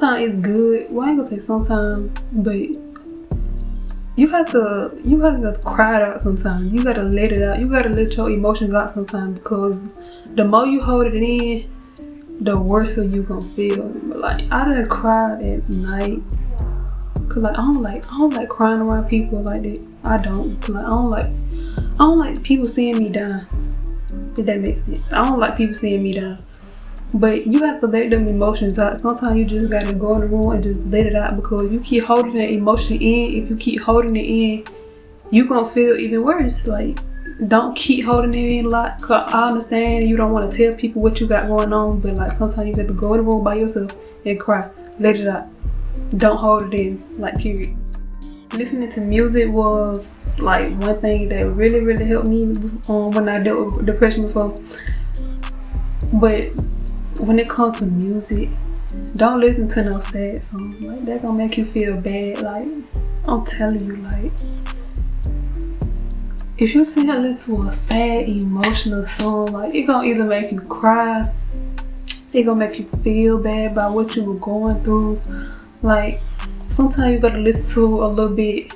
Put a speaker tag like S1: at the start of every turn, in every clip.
S1: sometimes it's good. Well, I ain't gonna say sometimes, but you have to cry it out sometimes. You gotta let it out. You gotta let your emotions out sometimes, because the more you hold it in, the worse you gonna feel. But like, I done cried at night, cause like I don't like crying around people like that. I don't. Cause like I don't like people seeing me down. If that makes sense. I don't like people seeing me down. But you have to let them emotions out. Sometimes you just gotta go in the room and just let it out, because you keep holding that emotion in. If you keep holding it in, you gonna feel even worse. Like, don't keep holding it in a lot. Cause I understand you don't want to tell people what you got going on, but like sometimes you have to go in the room by yourself and cry. Let it out. Don't hold it in. Like, period. Listening to music was like one thing that really helped me when I dealt with depression before. But when it comes to music, don't listen to no sad songs. Like, that gonna make you feel bad. Like, I'm telling you, like, if you sit and listen to a sad, emotional song, like, it gonna either make you cry, it gonna make you feel bad about what you were going through. Like, sometimes you gotta listen to a little bit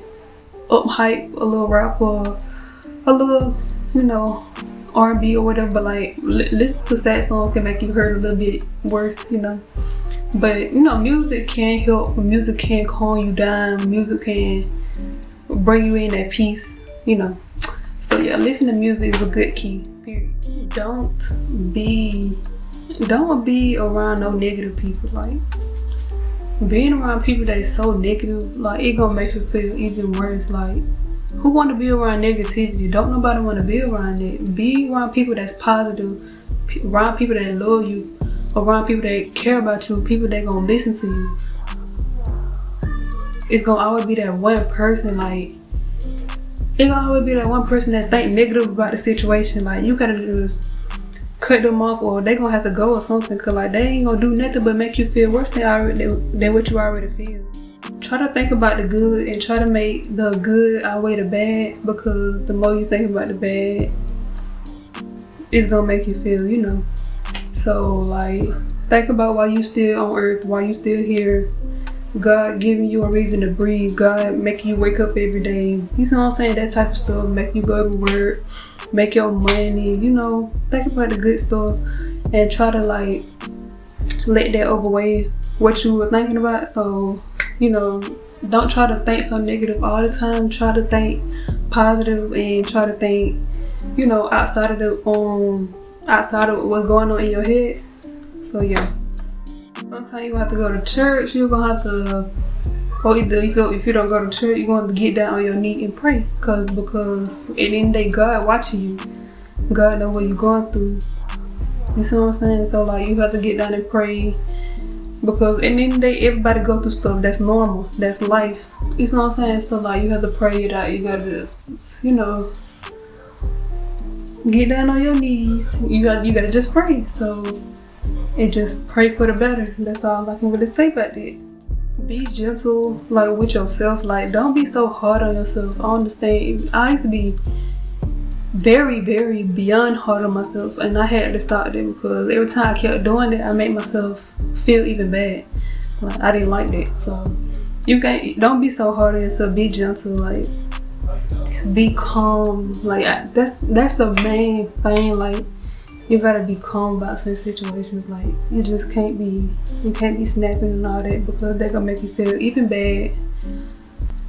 S1: hype, a little rap, or a little, R&B or whatever. But like, listen to sad songs can make you hurt a little bit worse, But music can help. Music can calm you down. Music can bring you in that peace, So yeah, listening to music is a good key. Period. Don't be around no negative people. Like, being around people that is so negative, like, it gonna make you feel even worse. Like, who want to be around negativity? Don't nobody want to be around it. Be around people that's positive, around people that love you, around people that care about you, people that gonna listen to you. It's gonna always be that one person, like, it's gonna always be that one person that think negative about the situation. Like, you gotta just cut them off, or they gonna have to go or something, cause like, they ain't gonna do nothing but make you feel worse than what you already feel. Try to think about the good and try to make the good outweigh the bad, because the more you think about the bad, it's gonna make you feel, So like, think about why you still on earth, why you still here. God giving you a reason to breathe. God making you wake up every day. You know what I'm saying? That type of stuff. Make you go to work, make your money, think about the good stuff, and try to like let that overweigh what you were thinking about. So, don't try to think so negative all the time. Try to think positive and try to think, outside of what's going on in your head. So yeah, sometimes you have to go to church. You're gonna have to, or either if you don't go to church, you're going to get down on your knee and pray, because at the end of the day, God watching you. God know what you're going through. You see what I'm saying? So like, you have to get down and pray, because at the end of the day, everybody go through stuff. That's normal. That's life. You see what I'm saying? So like, you have to pray it out. You gotta just, get down on your knees. You gotta just pray. So, and just pray for the better. That's all I can really say about that. Be gentle, like, with yourself. Like, don't be so hard on yourself. I understand. I used to be very beyond hard on myself, and I had to stop that, because every time I kept doing that, I made myself feel even bad. Like, I didn't like that. So don't be so hard on yourself. Be gentle. Like, be calm. Like, that's the main thing. Like, you gotta be calm about certain situations. Like, you just can't be snapping and all that, because they're gonna make you feel even bad.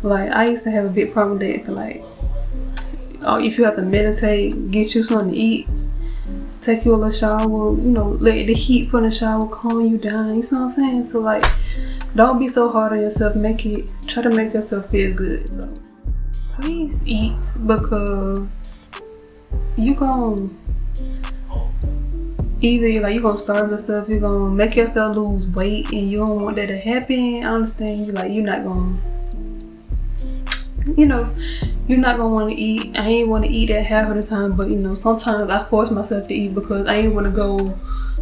S1: Like, I used to have a big problem with that. Like, if you have to meditate, get you something to eat, take you a little shower, let the heat from the shower calm you down. You see what I'm saying? So like, don't be so hard on yourself. Try to make yourself feel good. So please eat, because you gon' either like, you're gonna starve yourself, you're gonna make yourself lose weight, and you don't want that to happen. I understand you're not gonna, you're not gonna want to eat. I ain't want to eat that half of the time, but sometimes I force myself to eat, because I ain't want to go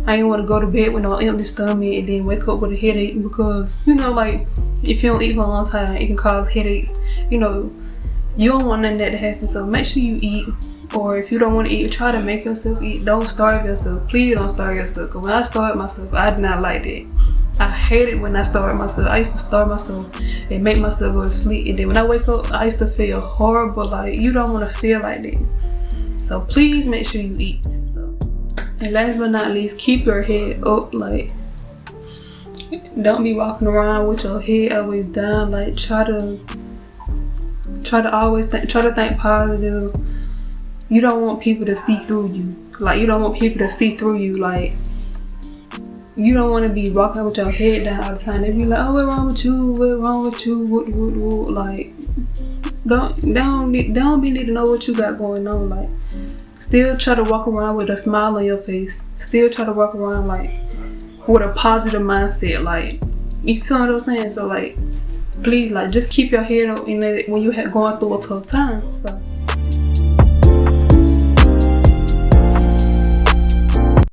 S1: to bed with no empty stomach and then wake up with a headache, because like, if you don't eat for a long time, it can cause headaches. You don't want none of that to happen. So make sure you eat. Or if you don't want to eat, try to make yourself eat. Don't starve yourself. Please don't starve yourself. Because when I starved myself, I did not like that. I hated when I started myself. I used to start myself and make myself go to sleep, and then when I wake up, I used to feel horrible. Like, you don't want to feel like that. So please make sure you eat. So, and last but not least, keep your head up. Like, don't be walking around with your head always down. Like, try to always think positive. You don't want people to see through you. Like, you don't want people to see through you. Like, you don't want to be walking with your head down all the time. They be like, oh, what's wrong with you? What's wrong with you? What? Like, don't be need to know what you got going on. Like, still try to walk around with a smile on your face. Still try to walk around like with a positive mindset. Like, you see what I'm saying? So like, please, like, just keep your head up in it when you going through a tough time. So.